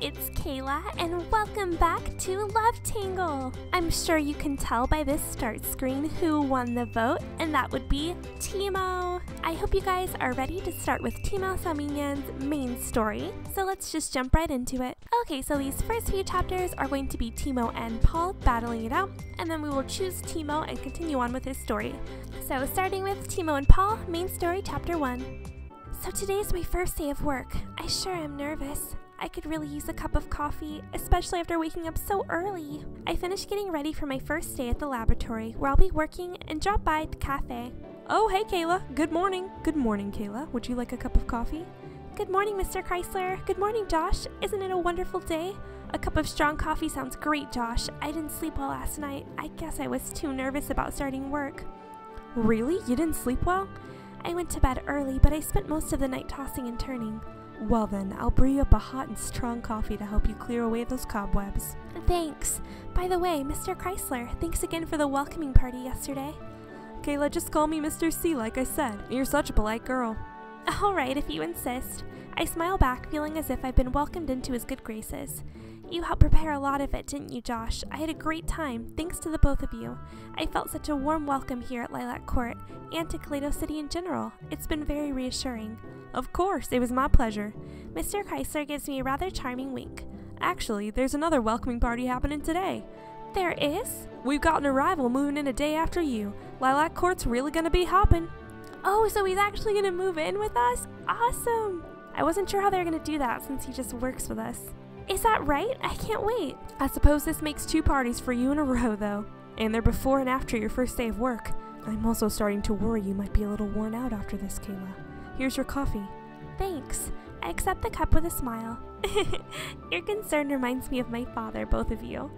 it's Kayla, and welcome back to Love Tangle. I'm sure you can tell by this start screen who won the vote, and that would be Timo. I hope you guys are ready to start with Timo Salminen's main story, so let's just jump right into it. Okay, so these first few chapters are going to be Timo and Paul battling it out, and then we will choose Timo and continue on with his story. So starting with Timo and Paul, main story chapter 1. So today's my first day of work. I sure am nervous. I could really use a cup of coffee, especially after waking up so early. I finished getting ready for my first day at the laboratory, where I'll be working, and drop by the cafe. Oh, hey Kayla. Good morning. Good morning, Kayla. Would you like a cup of coffee? Good morning, Mr. Chrysler. Good morning, Josh. Isn't it a wonderful day? A cup of strong coffee sounds great, Josh. I didn't sleep well last night. I guess I was too nervous about starting work. Really? You didn't sleep well? I went to bed early, but I spent most of the night tossing and turning. Well then, I'll brew you up a hot and strong coffee to help you clear away those cobwebs. Thanks. By the way, Mr. Chrysler, thanks again for the welcoming party yesterday. Kayla, just call me Mr. C like I said. You're such a polite girl. Alright, if you insist. I smile back, feeling as if I've been welcomed into his good graces. You helped prepare a lot of it, didn't you, Josh? I had a great time, thanks to the both of you. I felt such a warm welcome here at Lilac Court, and to Kaleido City in general. It's been very reassuring. Of course, it was my pleasure. Mr. Chrysler gives me a rather charming wink. Actually, there's another welcoming party happening today. There is? We've got an arrival moving in a day after you. Lilac Court's really gonna be hopping. Oh, so he's actually gonna move in with us? Awesome! I wasn't sure how they were gonna do that since he just works with us. Is that right? I can't wait. I suppose this makes 2 parties for you in a row, though. And they're before and after your first day of work. I'm also starting to worry you might be a little worn out after this, Kayla. Here's your coffee. Thanks. I accept the cup with a smile. Your concern reminds me of my father, both of you.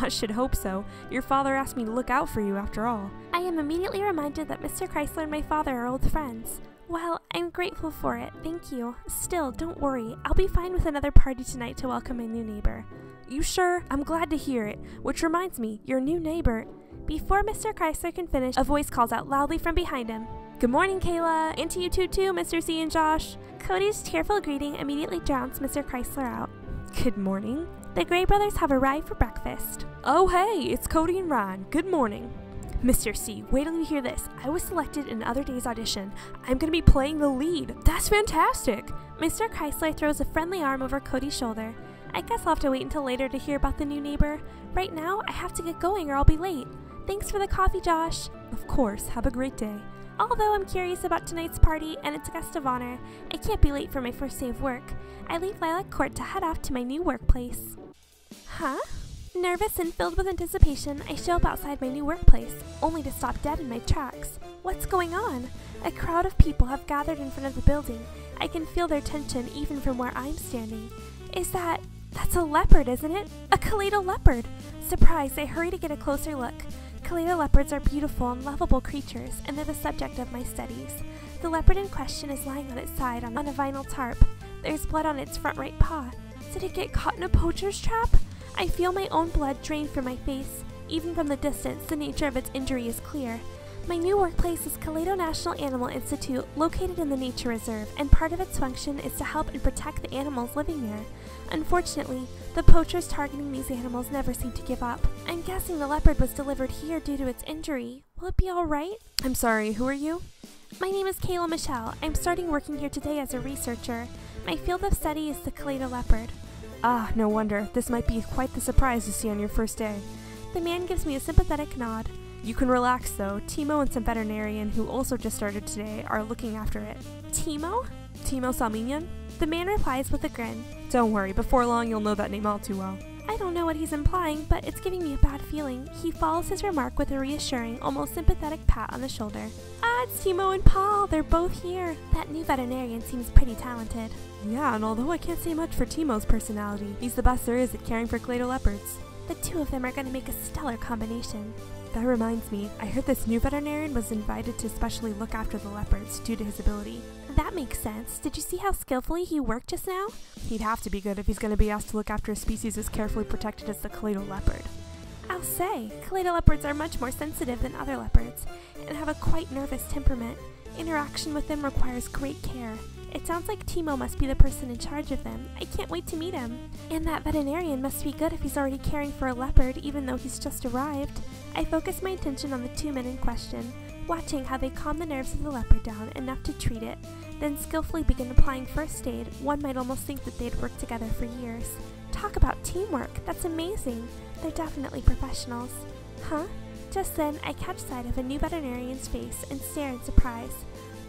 I should hope so. Your father asked me to look out for you after all. I am immediately reminded that Mr. Chrysler and my father are old friends. Well, I'm grateful for it, thank you. Still, don't worry, I'll be fine with another party tonight to welcome my new neighbor. You sure? I'm glad to hear it. Which reminds me, your new neighbor... Before Mr. Chrysler can finish, a voice calls out loudly from behind him. Good morning, Kayla, and to you too, Mr. C and Josh. Cody's cheerful greeting immediately drowns Mr. Chrysler out. Good morning. The Gray brothers have arrived for breakfast. Oh hey, it's Cody and Ryan. Good morning. Mr. C, wait till you hear this. I was selected in the other day's audition. I'm going to be playing the lead. That's fantastic. Mr. Chrysler throws a friendly arm over Cody's shoulder. I guess I'll have to wait until later to hear about the new neighbor. Right now, I have to get going or I'll be late. Thanks for the coffee, Josh. Of course. Have a great day. Although I'm curious about tonight's party and its guest of honor, I can't be late for my first day of work. I leave Lilac Court to head off to my new workplace. Huh? Nervous and filled with anticipation, I show up outside my new workplace, only to stop dead in my tracks. What's going on? A crowd of people have gathered in front of the building. I can feel their tension even from where I'm standing. That's a leopard, isn't it? A Kaleido leopard! Surprised, I hurry to get a closer look. Kaleido leopards are beautiful and lovable creatures, and they're the subject of my studies. The leopard in question is lying on its side on a vinyl tarp. There's blood on its front right paw. Did it get caught in a poacher's trap? I feel my own blood drain from my face. Even from the distance, the nature of its injury is clear. My new workplace is Kaleido National Animal Institute, located in the nature reserve, and part of its function is to help and protect the animals living there. Unfortunately, the poachers targeting these animals never seem to give up. I'm guessing the leopard was delivered here due to its injury. Will it be alright? I'm sorry, who are you? My name is Kayla Michelle. I'm starting working here today as a researcher. My field of study is the Kaleido leopard. Ah, no wonder. This might be quite the surprise to see on your first day. The man gives me a sympathetic nod. You can relax though. Timo and some veterinarian who also just started today are looking after it. Timo? Timo Salminen? The man replies with a grin. Don't worry, before long you'll know that name all too well. I don't know what he's implying, but it's giving me a bad feeling. He follows his remark with a reassuring, almost sympathetic pat on the shoulder. Ah, it's Timo and Paul. They're both here. That new veterinarian seems pretty talented. Yeah, and although I can't say much for Timo's personality, he's the best there is at caring for Kaleido leopards. The two of them are going to make a stellar combination. That reminds me, I heard this new veterinarian was invited to especially look after the leopards due to his ability. That makes sense. Did you see how skillfully he worked just now? He'd have to be good if he's going to be asked to look after a species as carefully protected as the Kaleido leopard. I'll say, Kaleido leopards are much more sensitive than other leopards, and have a quite nervous temperament. Interaction with them requires great care. It sounds like Timo must be the person in charge of them. I can't wait to meet him. And that veterinarian must be good if he's already caring for a leopard even though he's just arrived. I focus my attention on the two men in question, watching how they calm the nerves of the leopard down enough to treat it, then skillfully begin applying first aid. One might almost think that they'd worked together for years. Talk about teamwork, that's amazing. They're definitely professionals. Huh? Just then, I catch sight of a new veterinarian's face and stare in surprise.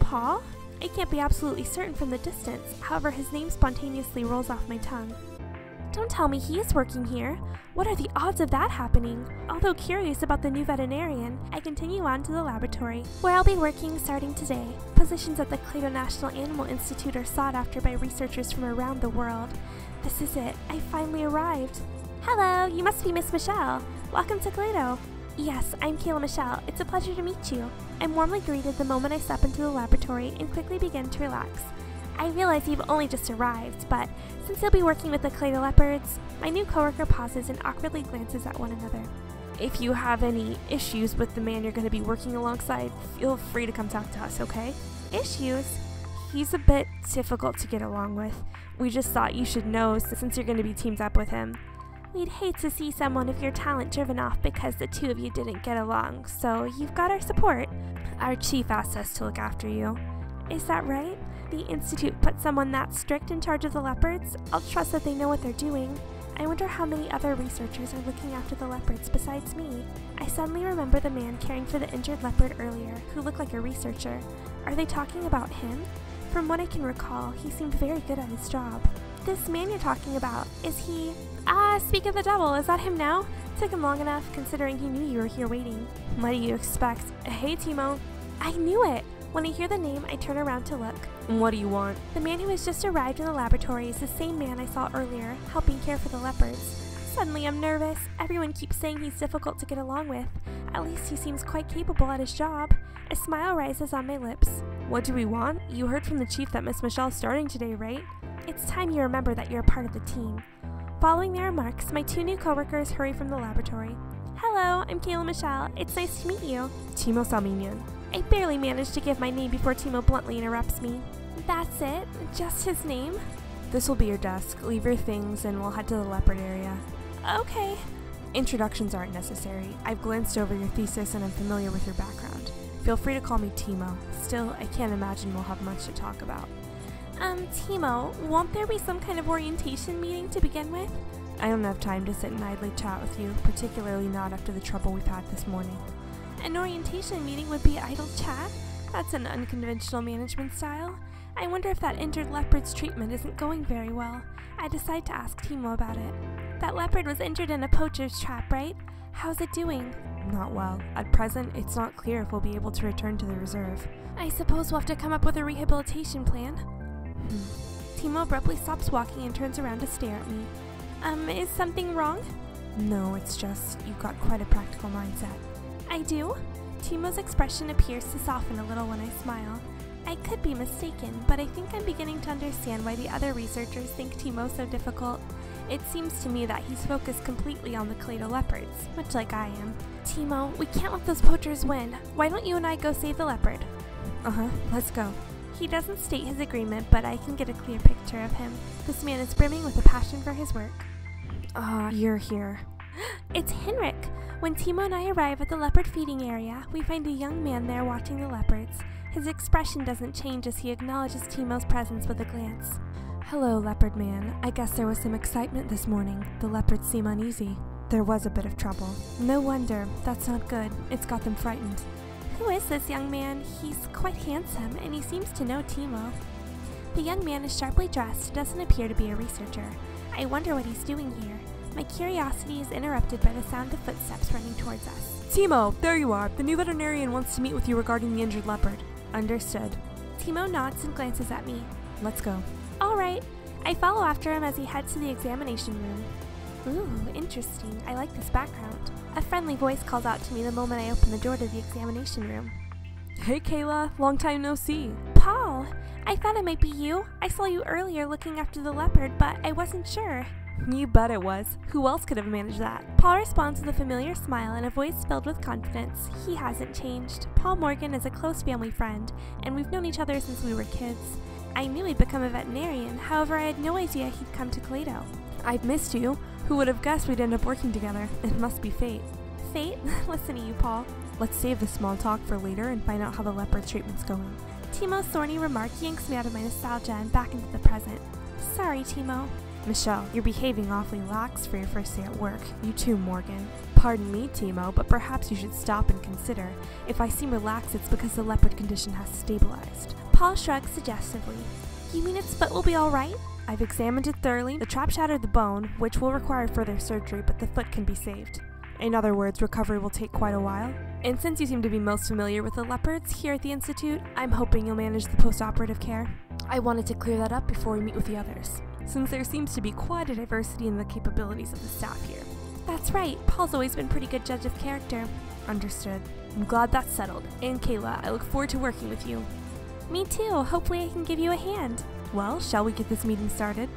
Paul? I can't be absolutely certain from the distance, however his name spontaneously rolls off my tongue. Don't tell me he is working here. What are the odds of that happening? Although curious about the new veterinarian, I continue on to the laboratory, where I'll be working starting today. Positions at the Clado National Animal Institute are sought after by researchers from around the world. This is it. I finally arrived. Hello, you must be Miss Michelle. Welcome to Clado. Yes, I'm Kayla Michelle. It's a pleasure to meet you. I'm warmly greeted the moment I step into the laboratory and quickly begin to relax. I realize you've only just arrived, but since you'll be working with the Clado leopards, my new coworker pauses and awkwardly glances at one another. If you have any issues with the man you're going to be working alongside, feel free to come talk to us, okay? Issues? He's a bit difficult to get along with. We just thought you should know since you're going to be teamed up with him. We'd hate to see someone of your talent driven off because the two of you didn't get along, so you've got our support. Our chief asked us to look after you. Is that right? The Institute put someone that strict in charge of the leopards? I'll trust that they know what they're doing. I wonder how many other researchers are looking after the leopards besides me. I suddenly remember the man caring for the injured leopard earlier, who looked like a researcher. Are they talking about him? From what I can recall, he seemed very good at his job. This man you're talking about, is he... speak of the devil, is that him now? Took him long enough, considering he knew you were here waiting. What do you expect? Hey, Timo. I knew it! When I hear the name, I turn around to look. What do you want? The man who has just arrived in the laboratory is the same man I saw earlier, helping care for the leopards. Suddenly I'm nervous. Everyone keeps saying he's difficult to get along with. At least he seems quite capable at his job. A smile rises on my lips. What do we want? You heard from the chief that Miss Michelle's starting today, right? It's time you remember that you're a part of the team. Following their remarks, my two new coworkers hurry from the laboratory. Hello, I'm Kayla Michelle. It's nice to meet you. Timo Salminen. I barely managed to give my name before Timo bluntly interrupts me. That's it? Just his name? This will be your desk. Leave your things and we'll head to the leopard area. Okay. Introductions aren't necessary. I've glanced over your thesis and I'm familiar with your background. Feel free to call me Timo. Still, I can't imagine we'll have much to talk about. Timo, won't there be some kind of orientation meeting to begin with? I don't have time to sit and idly chat with you, particularly not after the trouble we've had this morning. An orientation meeting would be idle chat? That's an unconventional management style. I wonder if that injured leopard's treatment isn't going very well. I decide to ask Timo about it. That leopard was injured in a poacher's trap, right? How's it doing? Not well. At present, it's not clear if we'll be able to return to the reserve. I suppose we'll have to come up with a rehabilitation plan. Timo abruptly stops walking and turns around to stare at me. Is something wrong? No, it's just you've got quite a practical mindset. I do? Timo's expression appears to soften a little when I smile. I could be mistaken, but I think I'm beginning to understand why the other researchers think Timo's so difficult. It seems to me that he's focused completely on the Clado leopards, much like I am. Timo, we can't let those poachers win. Why don't you and I go save the leopard? Let's go. He doesn't state his agreement, but I can get a clear picture of him. This man is brimming with a passion for his work. You're here. It's Henrik! When Timo and I arrive at the leopard feeding area, we find a young man there watching the leopards. His expression doesn't change as he acknowledges Timo's presence with a glance. Hello, leopard man. I guess there was some excitement this morning. The leopards seem uneasy. There was a bit of trouble. No wonder. That's not good. It's got them frightened. Who is this young man? He's quite handsome, and he seems to know Timo. The young man is sharply dressed and doesn't appear to be a researcher. I wonder what he's doing here. My curiosity is interrupted by the sound of footsteps running towards us. Timo, there you are. The new veterinarian wants to meet with you regarding the injured leopard. Understood. Timo nods and glances at me. Let's go. All right. I follow after him as he heads to the examination room. Ooh, interesting. I like this background. A friendly voice calls out to me the moment I open the door to the examination room. Hey Kayla, long time no see. Paul! I thought it might be you. I saw you earlier looking after the leopard, but I wasn't sure. You bet it was. Who else could have managed that? Paul responds with a familiar smile and a voice filled with confidence. He hasn't changed. Paul Morgan is a close family friend, and we've known each other since we were kids. I knew he'd become a veterinarian, however I had no idea he'd come to Kaleido. I've missed you. Who would have guessed we'd end up working together? It must be fate. Fate? Listen to you, Paul. Let's save the small talk for later and find out how the leopard treatment's going. Timo's thorny remark yanks me out of my nostalgia and back into the present. Sorry, Timo. Michelle, you're behaving awfully lax for your first day at work. You too, Morgan. Pardon me, Timo, but perhaps you should stop and consider. If I seem relaxed, it's because the leopard condition has stabilized. Paul shrugged suggestively. You mean its foot will be all right? I've examined it thoroughly. The trap shattered the bone, which will require further surgery, but the foot can be saved. In other words, recovery will take quite a while. And since you seem to be most familiar with the leopards here at the Institute, I'm hoping you'll manage the post-operative care. I wanted to clear that up before we meet with the others, since there seems to be quite a diversity in the capabilities of the staff here. That's right, Paul's always been a pretty good judge of character. Understood. I'm glad that's settled. And Kayla, I look forward to working with you. Me too, hopefully I can give you a hand. Well, shall we get this meeting started?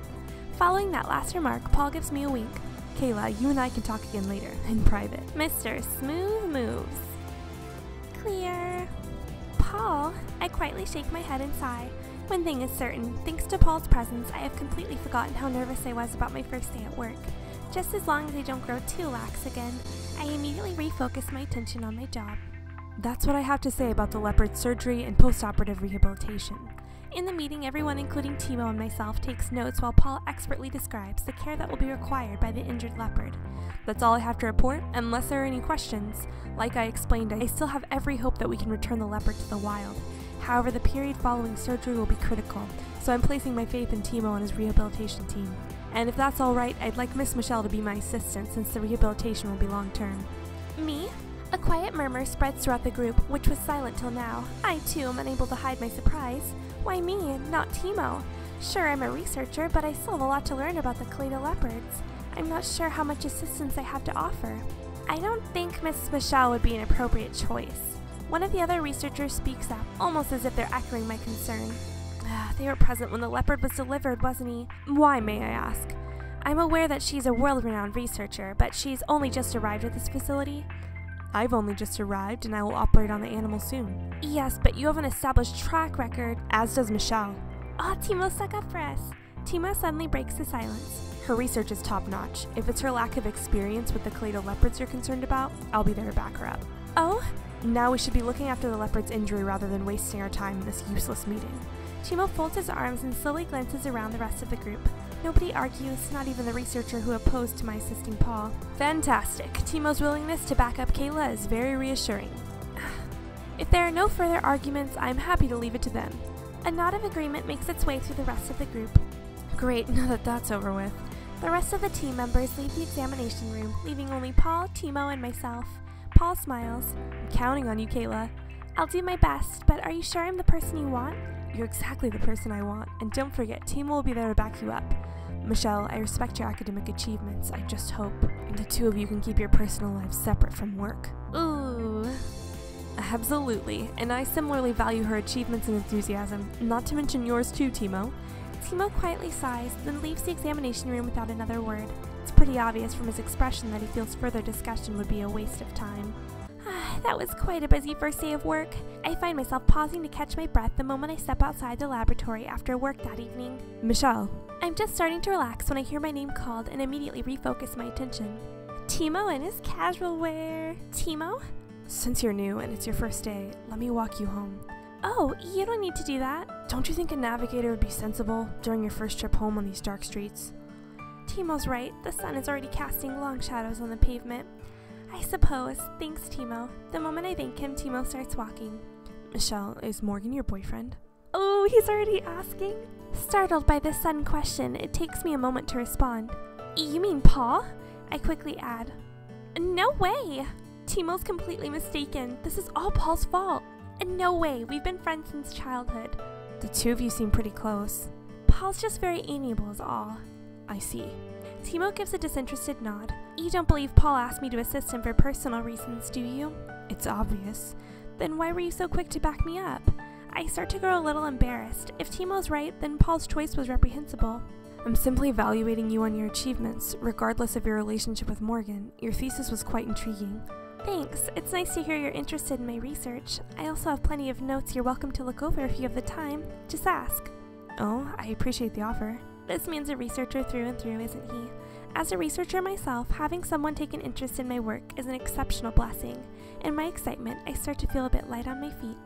Following that last remark, Paul gives me a wink. Kayla, you and I can talk again later, in private. Mr. Smooth Moves. Clear. Paul, I quietly shake my head and sigh. One thing is certain, thanks to Paul's presence, I have completely forgotten how nervous I was about my first day at work. Just as long as I don't grow too lax again, I immediately refocus my attention on my job. That's what I have to say about the leopard surgery and post-operative rehabilitation. In the meeting, everyone, including Timo and myself, takes notes while Paul expertly describes the care that will be required by the injured leopard. That's all I have to report, unless there are any questions. Like I explained, I still have every hope that we can return the leopard to the wild. However, the period following surgery will be critical, so I'm placing my faith in Timo and his rehabilitation team. And if that's alright, I'd like Miss Michelle to be my assistant since the rehabilitation will be long-term. Me? A quiet murmur spreads throughout the group, which was silent till now. I, too, am unable to hide my surprise. Why me, not Timo? Sure, I'm a researcher, but I still have a lot to learn about the Kaleido leopards. I'm not sure how much assistance I have to offer. I don't think Miss Michelle would be an appropriate choice. One of the other researchers speaks up, almost as if they're echoing my concern. They were present when the leopard was delivered, wasn't he? Why, may I ask? I'm aware that she's a world-renowned researcher, but she's only just arrived at this facility. I've only just arrived, and I will operate on the animal soon. Yes, but you have an established track record. As does Michelle. Oh, Timo stuck up for us. Timo suddenly breaks the silence. Her research is top-notch. If it's her lack of experience with the Kaleido leopards you're concerned about, I'll be there to back her up. Oh? Now we should be looking after the leopard's injury rather than wasting our time in this useless meeting. Timo folds his arms and slowly glances around the rest of the group. Nobody argues, not even the researcher who opposed to my assisting Paul. Fantastic. Timo's willingness to back up Kayla is very reassuring. If there are no further arguments, I'm happy to leave it to them. A nod of agreement makes its way through the rest of the group. Great, now that that's over with. The rest of the team members leave the examination room, leaving only Paul, Timo, and myself. Paul smiles. I'm counting on you, Kayla. I'll do my best, but are you sure I'm the person you want? You're exactly the person I want, and don't forget, Timo will be there to back you up. Michelle, I respect your academic achievements. I just hope the two of you can keep your personal lives separate from work. Ooh. Absolutely, and I similarly value her achievements and enthusiasm, not to mention yours too, Timo. Timo quietly sighs, then leaves the examination room without another word. It's pretty obvious from his expression that he feels further discussion would be a waste of time. That was quite a busy first day of work. I find myself pausing to catch my breath the moment I step outside the laboratory after work that evening. Michelle. I'm just starting to relax when I hear my name called and immediately refocus my attention. Timo in his casual wear. Timo? Since you're new and it's your first day, let me walk you home. Oh, you don't need to do that. Don't you think a navigator would be sensible during your first trip home on these dark streets? Timo's right. The sun is already casting long shadows on the pavement. I suppose. Thanks, Timo. The moment I thank him, Timo starts walking. Michelle, is Morgan your boyfriend? Oh, he's already asking? Startled by this sudden question, it takes me a moment to respond. You mean Paul? I quickly add. No way! Timo's completely mistaken. This is all Paul's fault. No way, we've been friends since childhood. The two of you seem pretty close. Paul's just very amiable is all. I see. Timo gives a disinterested nod. You don't believe Paul asked me to assist him for personal reasons, do you? It's obvious. Then why were you so quick to back me up? I start to grow a little embarrassed. If Timo's right, then Paul's choice was reprehensible. I'm simply evaluating you on your achievements, regardless of your relationship with Morgan. Your thesis was quite intriguing. Thanks. It's nice to hear you're interested in my research. I also have plenty of notes you're welcome to look over if you have the time. Just ask. Oh, I appreciate the offer. This man's a researcher through and through, isn't he? As a researcher myself, having someone take an interest in my work is an exceptional blessing. In my excitement, I start to feel a bit light on my feet.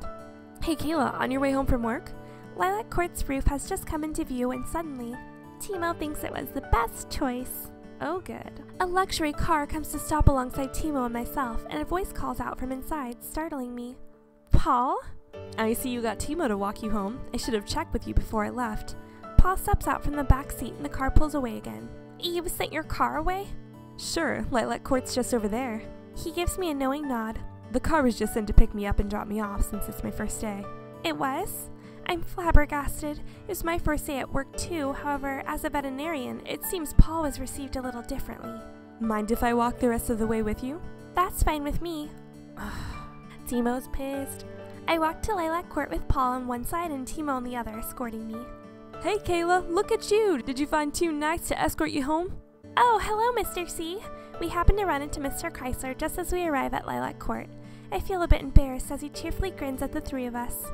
Hey Kayla, on your way home from work? Lilac Court's roof has just come into view and suddenly, Timo thinks it was the best choice. Oh, good. A luxury car comes to stop alongside Timo and myself, and a voice calls out from inside, startling me. Paul? I see you got Timo to walk you home. I should have checked with you before I left. Paul steps out from the back seat and the car pulls away again. You've sent your car away? Sure, Lilac Court's just over there. He gives me a knowing nod. The car was just in to pick me up and drop me off since it's my first day. It was? I'm flabbergasted. It was my first day at work too, however, as a veterinarian, it seems Paul was received a little differently. Mind if I walk the rest of the way with you? That's fine with me. Timo's pissed. I walked to Lilac Court with Paul on one side and Timo on the other, escorting me. Hey Kayla, look at you! Did you find 2 knights to escort you home? Oh, hello, Mr. C. We happen to run into Mr. Chrysler just as we arrive at Lilac Court. I feel a bit embarrassed as he cheerfully grins at the 3 of us.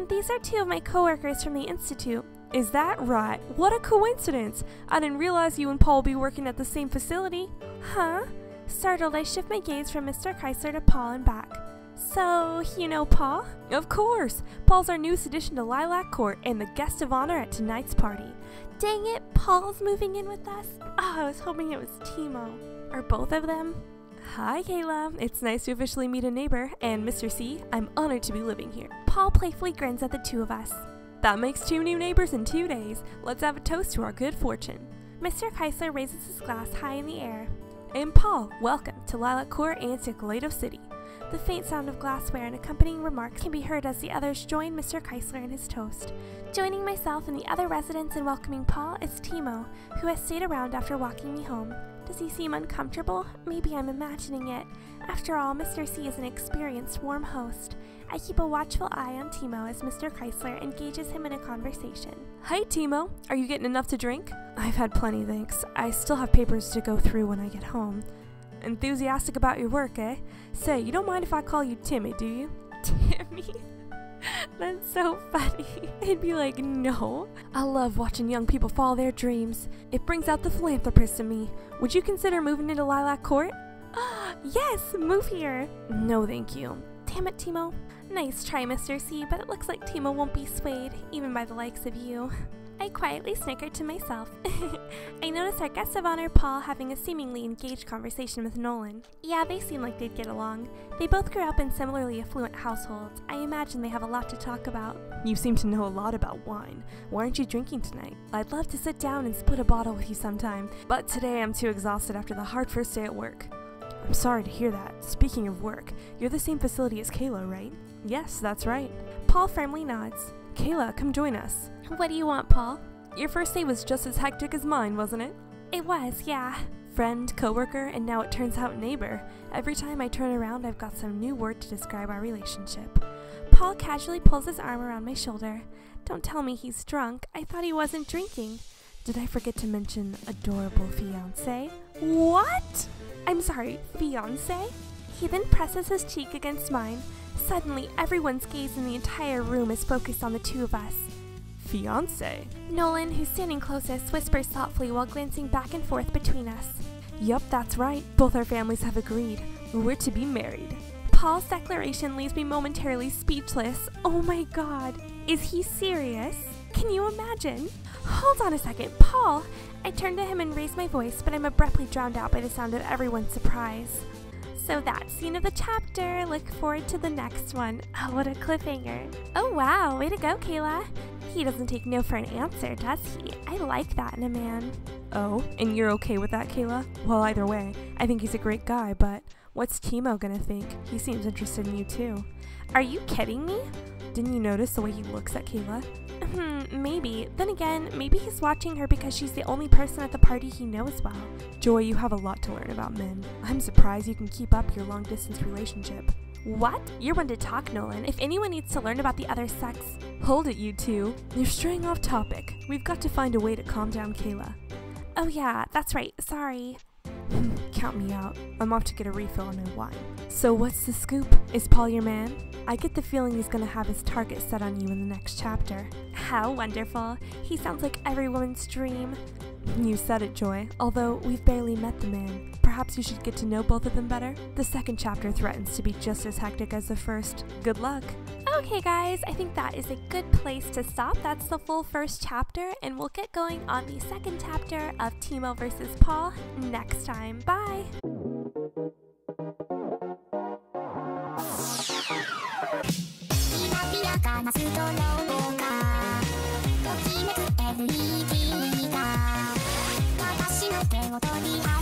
These are 2 of my coworkers from the Institute. Is that right? What a coincidence! I didn't realize you and Paul would be working at the same facility. Huh? Startled, I shift my gaze from Mr. Chrysler to Paul and back. So, you know Paul? Of course! Paul's our newest addition to Lilac Court and the guest of honor at tonight's party. Dang it, Paul's moving in with us? Oh, I was hoping it was Timo. Or both of them? Hi Kayla, it's nice to officially meet a neighbor, and Mr. C, I'm honored to be living here. Paul playfully grins at the 2 of us. That makes 2 new neighbors in 2 days. Let's have a toast to our good fortune. Mr. Chrysler raises his glass high in the air. And Paul, welcome to Lilac Court and to Toledo City. The faint sound of glassware and accompanying remarks can be heard as the others join Mr. Chrysler in his toast. Joining myself and the other residents in welcoming Paul is Timo, who has stayed around after walking me home. Does he seem uncomfortable? Maybe I'm imagining it. After all, Mr. C is an experienced, warm host. I keep a watchful eye on Timo as Mr. Chrysler engages him in a conversation. Hi Timo, are you getting enough to drink? I've had plenty, thanks. I still have papers to go through when I get home. Enthusiastic about your work, eh? Say, you don't mind if I call you Timmy, do you? Timmy? That's so funny. I'd be like, no. I love watching young people follow their dreams. It brings out the philanthropist in me. Would you consider moving into Lilac Court? Yes, move here. No, thank you. Damn it, Timo. Nice try, Mr. C, but it looks like Timo won't be swayed, even by the likes of you. I quietly snickered to myself. I noticed our guest of honor, Paul, having a seemingly engaged conversation with Nolan. Yeah, they seem like they'd get along. They both grew up in similarly affluent households. I imagine they have a lot to talk about. You seem to know a lot about wine. Why aren't you drinking tonight? I'd love to sit down and split a bottle with you sometime, but today I'm too exhausted after the hard first day at work. I'm sorry to hear that. Speaking of work, you're the same facility as Kayla, right? Yes, that's right. Paul firmly nods. Kayla, come join us. What do you want, Paul? Your first day was just as hectic as mine, wasn't it? It was, yeah. Friend, coworker, and now it turns out neighbor. Every time I turn around, I've got some new word to describe our relationship. Paul casually pulls his arm around my shoulder. Don't tell me he's drunk. I thought he wasn't drinking. Did I forget to mention adorable fiancé? What? I'm sorry, fiancé? He then presses his cheek against mine. Suddenly, everyone's gaze in the entire room is focused on the 2 of us. Fiancé? Nolan, who's standing closest, whispers thoughtfully while glancing back and forth between us. Yup, that's right. Both our families have agreed. We're to be married. Paul's declaration leaves me momentarily speechless. Oh my god. Is he serious? Can you imagine? Hold on a second, Paul! I turn to him and raise my voice, but I'm abruptly drowned out by the sound of everyone's surprise. So that's the end of the chapter. Look forward to the next one. Oh, what a cliffhanger. Oh wow, way to go, Kayla. He doesn't take no for an answer, does he? I like that in a man. Oh, and you're okay with that, Kayla? Well, either way, I think he's a great guy, but what's Timo gonna think? He seems interested in you too. Are you kidding me? Didn't you notice the way he looks at Kayla? Maybe. Then again, maybe he's watching her because she's the only person at the party he knows well. Joy, you have a lot to learn about men. I'm surprised you can keep up your long-distance relationship. What? You're one to talk, Nolan. If anyone needs to learn about the other sex... Hold it, you two. You're straying off topic. We've got to find a way to calm down Kayla. Oh yeah, that's right. Sorry. Count me out. I'm off to get a refill on my wine. So what's the scoop? Is Paul your man? I get the feeling he's gonna have his target set on you in the next chapter. How wonderful. He sounds like every woman's dream. You said it, Joy. Although we've barely met the man. Perhaps you should get to know both of them better? The second chapter threatens to be just as hectic as the first. Good luck. Okay guys, I think that is a good place to stop. That's the full first chapter, and we'll get going on the second chapter of Timo versus Paul next time. Bye! LED が私の手を取り